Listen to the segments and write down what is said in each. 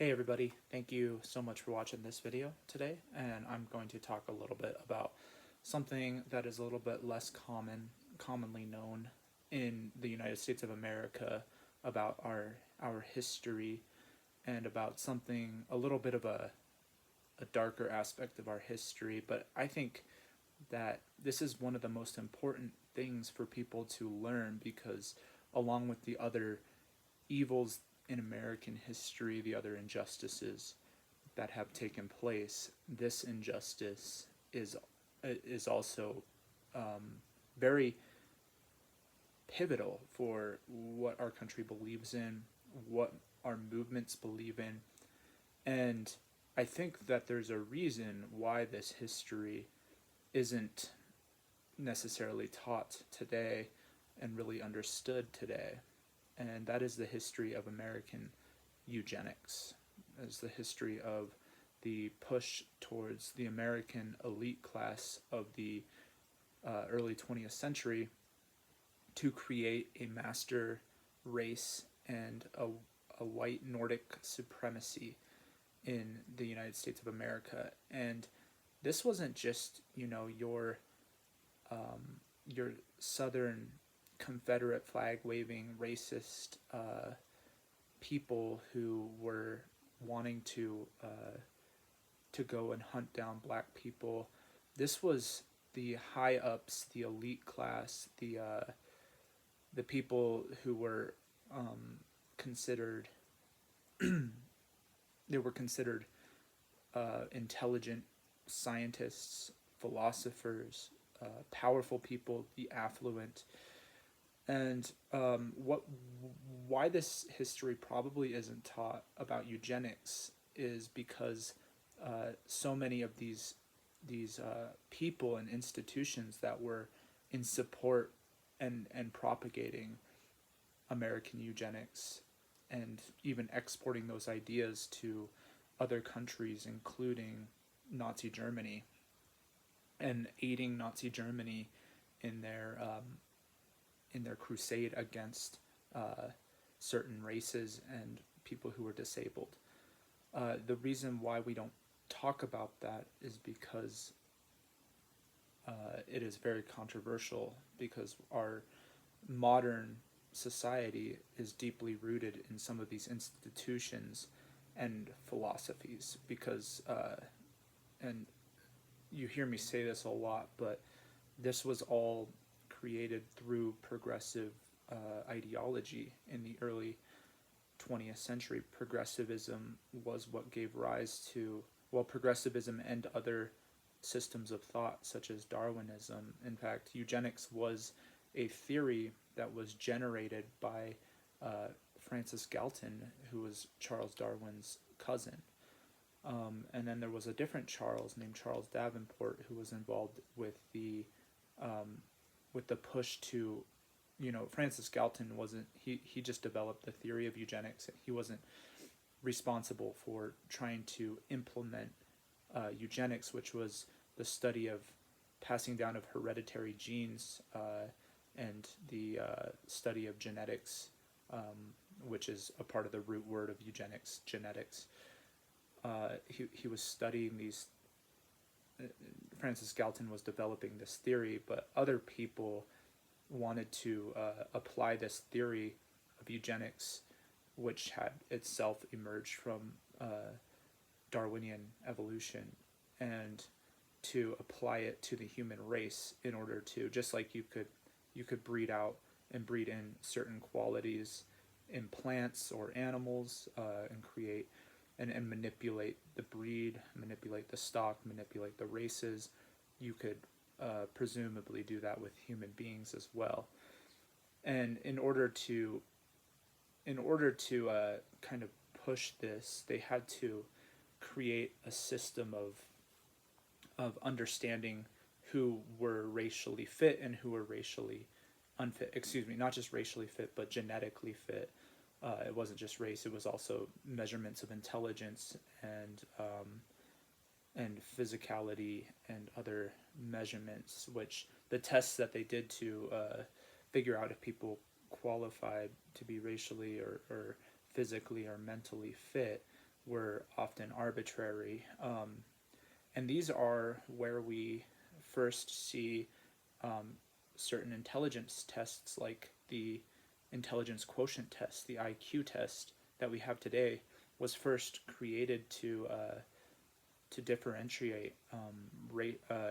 Hey everybody, thank you so much for watching this video today, and I'm going to talk a little bit about something that is a little bit less commonly known in the United States of America about our history, and about something a little bit of a darker aspect of our history. But I think that this is one of the most important things for people to learn, because along with the other evils in American history, the other injustices that have taken place, this injustice is also very pivotal for what our country believes in, what our movements believe in, and I think that there's a reason why this history isn't necessarily taught today and really understood today, and that is the history of American eugenics, as the history of the push towards the American elite class of the early 20th century to create a master race and a white Nordic supremacy in the United States of America. And this wasn't just, your Southern Confederate flag waving racist people who were wanting to go and hunt down black people. This was the high ups, the elite class, the people who were considered they were considered intelligent scientists, philosophers, powerful people, the affluent. And why this history probably isn't taught about eugenics is because so many of these people and institutions that were in support and propagating American eugenics, and even exporting those ideas to other countries, including Nazi Germany, and aiding Nazi Germany in their crusade against certain races and people who were disabled. The reason why we don't talk about that is because it is very controversial, because our modern society is deeply rooted in some of these institutions and philosophies. Because and you hear me say this a lot, but this was all created through progressive ideology in the early 20th century. Progressivism was what gave rise to, well, progressivism and other systems of thought, such as Darwinism. In fact, eugenics was a theory that was generated by Francis Galton, who was Charles Darwin's cousin. And then there was a different Charles named Charles Davenport, who was involved with the push to, Francis Galton wasn't, he just developed the theory of eugenics. He wasn't responsible for trying to implement eugenics, which was the study of passing down of hereditary genes, and the study of genetics, which is a part of the root word of eugenics, genetics. He was studying these. Francis Galton was developing this theory, but other people wanted to apply this theory of eugenics, which had itself emerged from Darwinian evolution, and to apply it to the human race, in order to, just like you could breed out and breed in certain qualities in plants or animals, and create and manipulate the breed, manipulate the stock, manipulate the races. You could presumably do that with human beings as well. And in order to kind of push this, they had to create a system of understanding who were racially fit and who were racially unfit. Excuse me, not just racially fit, but genetically fit. It wasn't just race; it was also measurements of intelligence and physicality and other measurements, which the tests that they did to figure out if people qualified to be racially or physically or mentally fit were often arbitrary. And these are where we first see um, certain intelligence tests like the intelligence quotient test, the IQ test that we have today, was first created to differentiate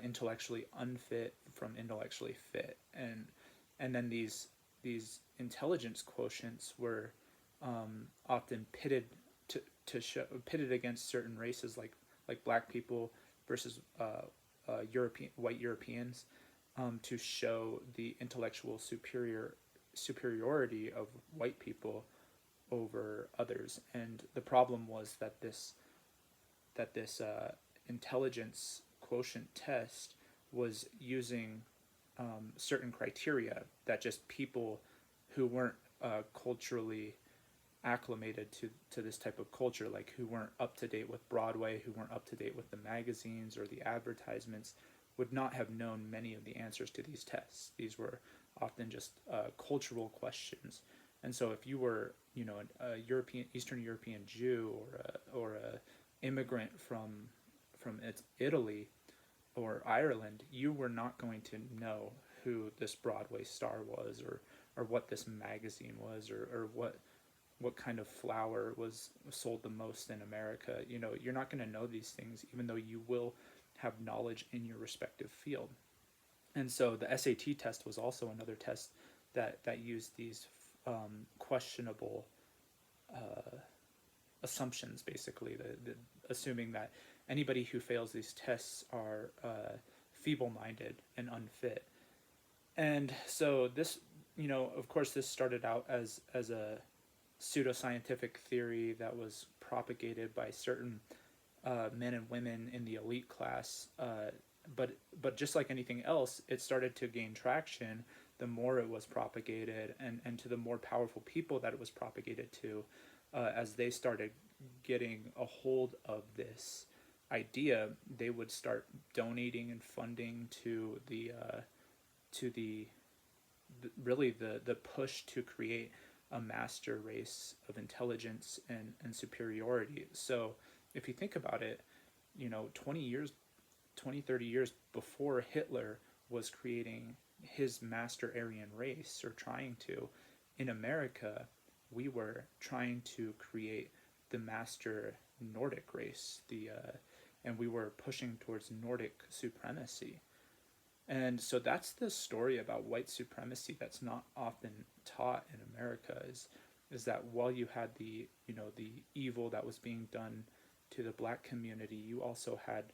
intellectually unfit from intellectually fit, and then these intelligence quotients were often pitted against certain races like black people versus European white Europeans, to show the intellectual superiority of white people over others. And the problem was that this intelligence quotient test was using certain criteria that just people who weren't culturally acclimated to this type of culture, like who weren't up to date with Broadway, who weren't up to date with the magazines or the advertisements, would not have known many of the answers to these tests. These were often just cultural questions. And so if you were, a Eastern European Jew or a immigrant from Italy or Ireland, you were not going to know who this Broadway star was, or what this magazine was, or what kind of flour was sold the most in America. You're not going to know these things, even though you will have knowledge in your respective field. And so the SAT test was also another test that used these questionable assumptions, basically, assuming that anybody who fails these tests are feeble-minded and unfit. And so this, of course, this started out as a pseudoscientific theory that was propagated by certain men and women in the elite class. But just like anything else, it started to gain traction the more it was propagated, and to the more powerful people that it was propagated to, as they started getting a hold of this idea, they would start donating and funding to the really the push to create a master race of intelligence and superiority. So if you think about it, 20, 30 years before Hitler was creating his master Aryan race, or trying to, in America, we were trying to create the master Nordic race, and we were pushing towards Nordic supremacy. And so that's the story about white supremacy that's not often taught in America, is that while you had the evil that was being done to the black community, you also had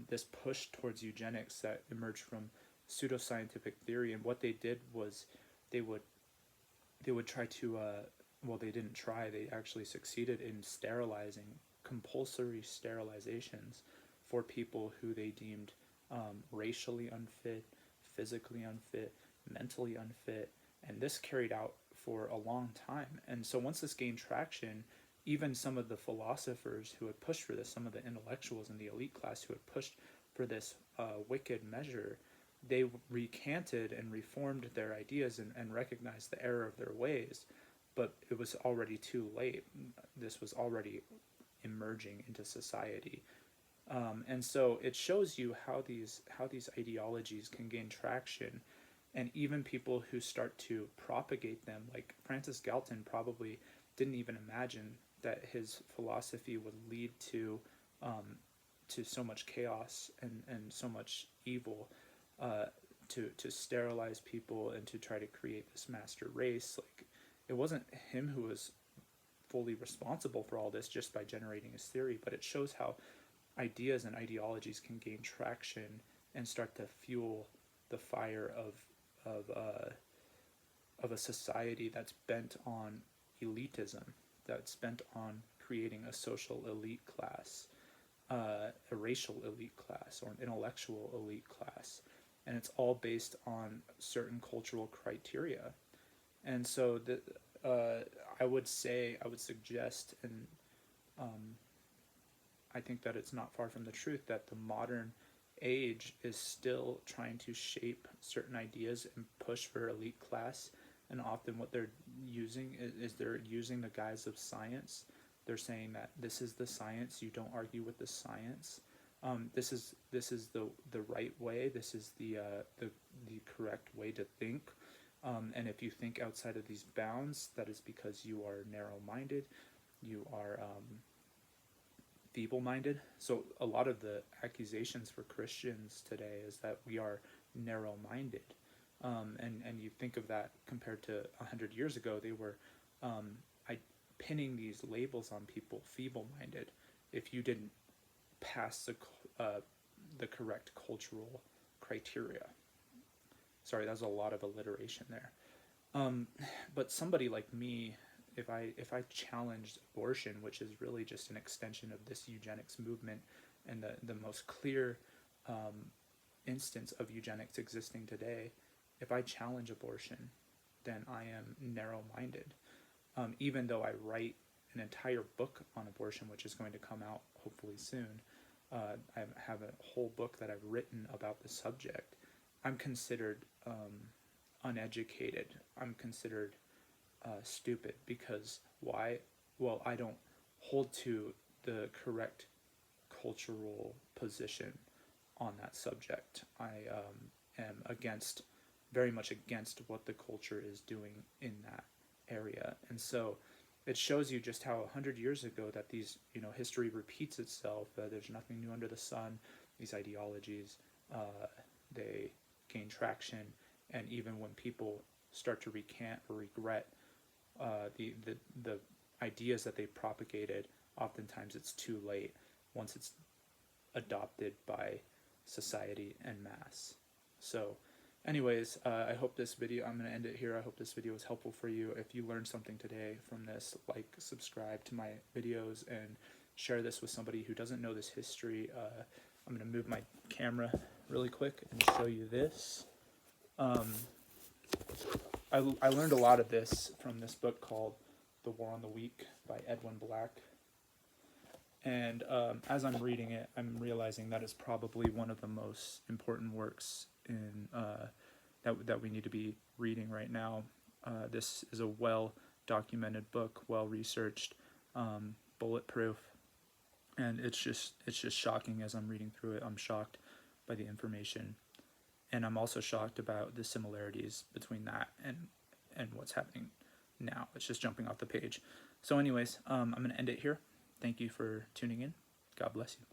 this push towards eugenics that emerged from pseudoscientific theory. And what they did was they would try to well, they didn't try, they actually succeeded in sterilizing, compulsory sterilizations for people who they deemed racially unfit, physically unfit, mentally unfit. And this carried out for a long time. And so once this gained traction, even some of the philosophers who had pushed for this, some of the intellectuals in the elite class who had pushed for this wicked measure, they recanted and reformed their ideas, and recognized the error of their ways. But it was already too late. This was already emerging into society. And so it shows you how these ideologies can gain traction, and even people who start to propagate them, like Francis Galton, probably didn't even imagine that his philosophy would lead to so much chaos and so much evil, to sterilize people and to try to create this master race. Like, it wasn't him who was fully responsible for all this just by generating his theory, but it shows how ideas and ideologies can gain traction and start to fuel the fire of a society that's bent on elitism, that's bent on creating a social elite class, a racial elite class, or an intellectual elite class. And it's all based on certain cultural criteria. And so I would suggest, and I think that it's not far from the truth, that the modern age is still trying to shape certain ideas and push for elite class. And often what they're using is they're using the guise of science They're saying that this is the science. You don't argue with the science. This is the right way. This is the correct way to think. And if you think outside of these bounds, that is because you are narrow-minded. You are feeble-minded. So a lot of the accusations for Christians today is that we are narrow-minded. And you think of that compared to 100 years ago, they were pinning these labels on people, feeble-minded, if you didn't pass the correct cultural criteria. Sorry, that was a lot of alliteration there. But somebody like me, if I challenged abortion, which is really just an extension of this eugenics movement, and the most clear instance of eugenics existing today, if I challenge abortion, then I am narrow-minded. Even though I write an entire book on abortion, which is going to come out hopefully soon, I have a whole book that I've written about the subject, I'm considered uneducated. I'm considered stupid because why? Well, I don't hold to the correct cultural position on that subject. I am very much against what the culture is doing in that area. And so it shows you just how 100 years ago that these, history repeats itself. There's nothing new under the sun. These ideologies, they gain traction, and even when people start to recant or regret the ideas that they propagated, oftentimes it's too late once it's adopted by society en masse. So anyways, I hope this video, I'm going to end it here. I hope this video was helpful for you. If you learned something today from this, subscribe to my videos, and share this with somebody who doesn't know this history. I'm going to move my camera really quick and show you this. I learned a lot of this from this book called The War on the Weak by Edwin Black. And as I'm reading it, I'm realizing that it's probably one of the most important works in that we need to be reading right now. This is a well-documented book, well-researched, bulletproof, and it's just shocking as I'm reading through it. I'm shocked by the information, and I'm also shocked about the similarities between that and what's happening now. It's just jumping off the page. So anyways, I'm going to end it here. Thank you for tuning in. God bless you.